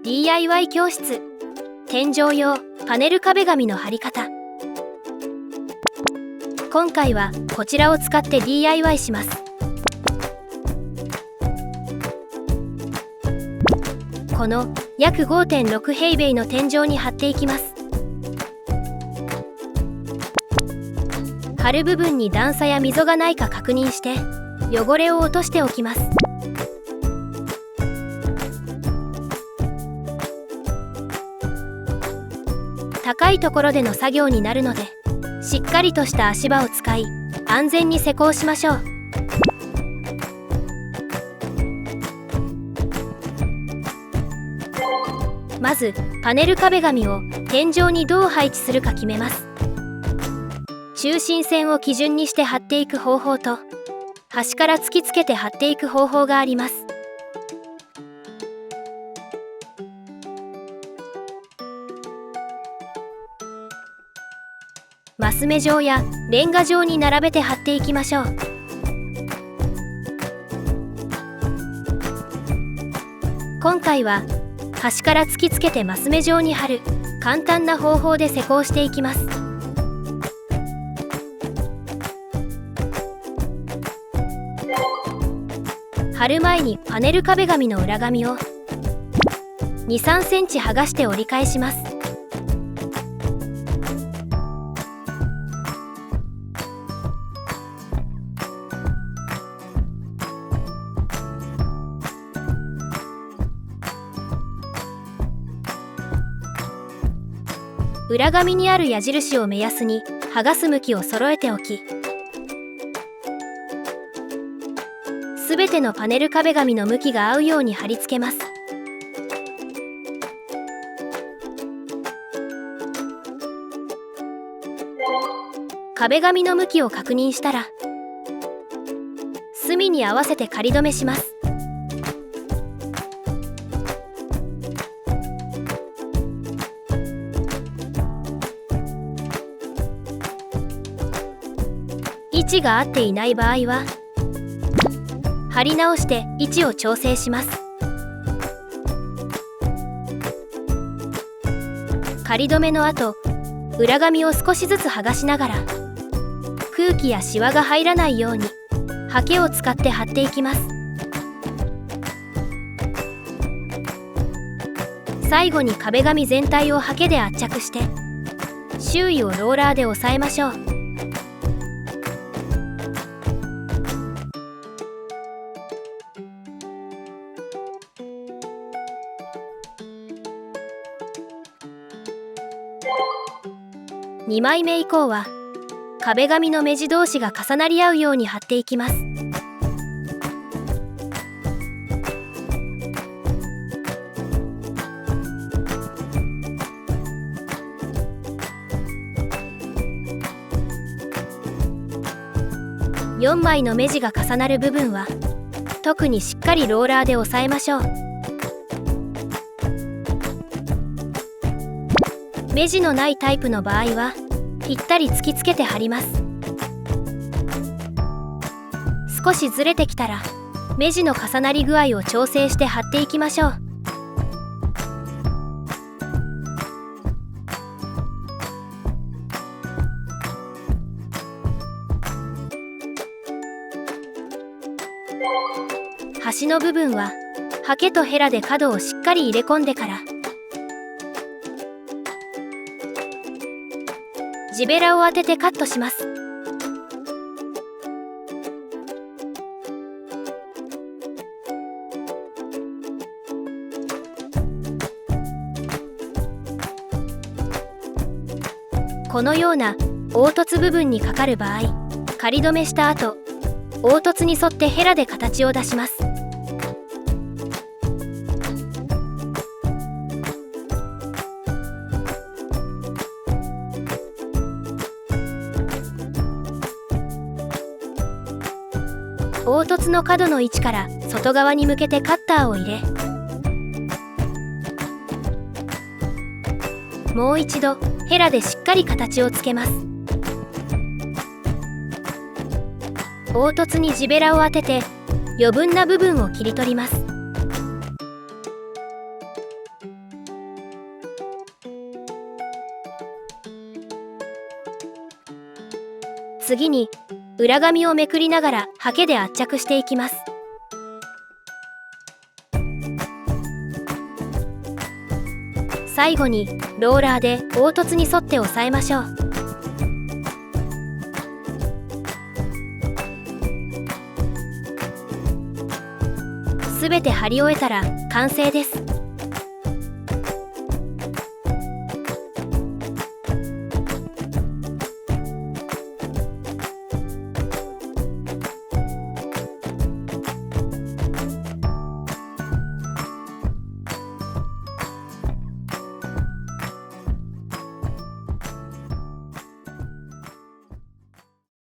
DIY 教室。天井用パネル壁紙の貼り方。今回はこちらを使って DIY します。この約 5.6 平米の天井に貼っていきます。貼る部分に段差や溝がないか確認して汚れを落としておきます。高いところでの作業になるので、しっかりとした足場を使い安全に施工しましょう。まずパネル壁紙を天井にどう配置するか決めます。中心線を基準にして貼っていく方法と、端から突きつけて貼っていく方法があります。マス目状やレンガ状に並べて貼っていきましょう。今回は端から突きつけてマス目状に貼る簡単な方法で施工していきます。貼る前にパネル壁紙の裏紙を 2、3 センチ剥がして折り返します。裏紙にある矢印を目安に剥がす向きを揃えておき、すべてのパネル壁紙の向きが合うように貼り付けます。壁紙の向きを確認したら、隅に合わせて仮止めします。位置が合っていない場合は貼り直して位置を調整します。仮止めの後、裏紙を少しずつ剥がしながら空気やシワが入らないようにハケを使って貼っていきます。最後に壁紙全体をハケで圧着して周囲をローラーで押さえましょう。2枚目以降は壁紙の目地同士が重なり合うように貼っていきます。4枚の目地が重なる部分は特にしっかりローラーで押さえましょう。目地のないタイプの場合はぴったり突きつけて貼ります。少しずれてきたら目地の重なり具合を調整して貼っていきましょう。端の部分はハケとヘラで角をしっかり入れ込んでから地べらを当ててカットします。このような凹凸部分にかかる場合、仮止めした後、凹凸に沿ってヘラで形を出します。凹凸の角の位置から外側に向けてカッターを入れ、もう一度ヘラでしっかり形をつけます。凹凸に地べらを当てて余分な部分を切り取ります。次に裏紙をめくりながらハケで圧着していきます。最後にローラーで凹凸に沿って押さえましょう。すべて貼り終えたら完成です。